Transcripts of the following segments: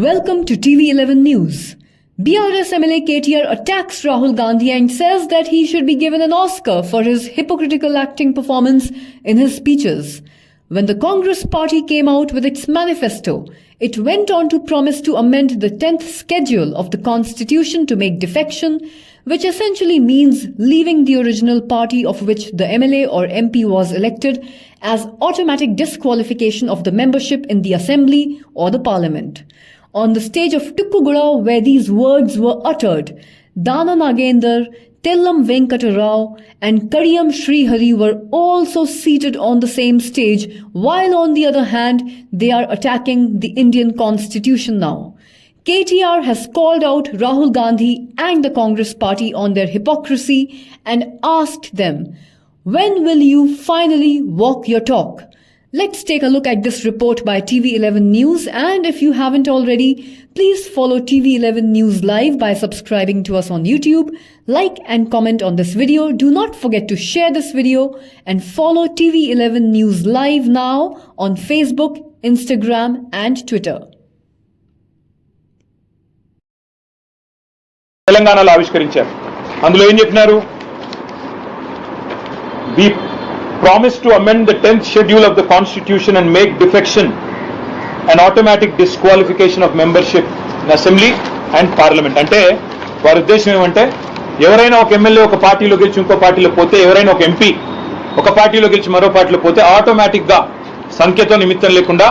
Welcome to TV11 News. BRS MLA KTR attacks Rahul Gandhi and says that he should be given an Oscar for his hypocritical acting performance in his speeches. When the Congress party came out with its manifesto, it went on to promise to amend the 10th schedule of the constitution to make defection, which essentially means leaving the original party of which the MLA or MP was elected, as automatic disqualification of the membership in the assembly or the parliament. On the stage of Tukkuguda, where these words were uttered, Dana Nagender, Tellam Venkata Rao and Kadiyam Srihari were also seated on the same stage, while on the other hand, they are attacking the Indian constitution now. KTR has called out Rahul Gandhi and the Congress party on their hypocrisy and asked them, when will you finally walk your talk? Let's take a look at this report by TV11 News, and if you haven't already, please follow TV11 News Live by subscribing to us on YouTube, like and comment on this video. Do not forget to share this video and follow TV11 News Live now on Facebook, Instagram and Twitter. తెలంగాణలో ఆవిష్కరించారు. అందులో ఏం చెప్పినారు? We promise to amend the 10th schedule of the constitution and make defection an automatic disqualification of membership in assembly and parliament. అంటే వారి ఉద్దేశం ఏమంటే, ఎవరైనా ఒక ఎమ్మెల్యే ఒక పార్టీలో గెలిచి ఇంకో పార్టీలో పోతే, ఎవరైనా ఒక ఎంపీ ఒక పార్టీలో గెలిచి మరో పార్టీలో పోతే ఆటోమేటిక్ గా సంఖ్యతో నిమిత్తం లేకుండా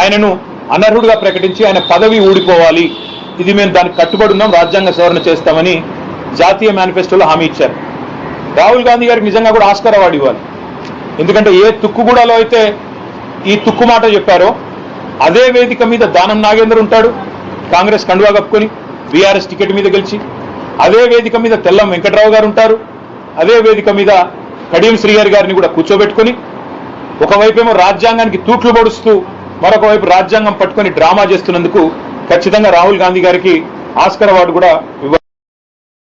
ఆయనను అనర్హుడిగా ప్రకటించి ఆయన పదవి ఊడిపోవాలి. ఇది మేము దానికి కట్టుబడి ఉన్నాం, రాజ్యాంగ సవరణ చేస్తామని జాతీయ మేనిఫెస్టోలో హామీ ఇచ్చారు. రాహుల్ గాంధీ గారికి నిజంగా కూడా ఆస్కార్ అవార్డు ఇవ్వాలి. ఎందుకంటే ఏ తుక్కుగూడలో అయితే ఈ తుక్కు మాట చెప్పారో అదే వేదిక మీద దానం నాగేందర్ ఉంటాడు, కాంగ్రెస్ కండువా కప్పుకొని బీఆర్ఎస్ టికెట్ మీద గెలిచి. అదే వేదిక మీద తెల్లం వెంకట్రావు గారు ఉంటారు, అదే వేదిక మీద కడియం శ్రీహరి గారిని కూడా కూర్చోబెట్టుకుని ఒకవైపేమో రాజ్యాంగానికి తూట్లు పొడుస్తూ మరొక వైపు రాజ్యాంగం పట్టుకొని డ్రామా చేస్తున్నందుకు ఖచ్చితంగా రాహుల్ గాంధీ గారికి ఆస్కార్ అవార్డు కూడా ఇవ్వాలి.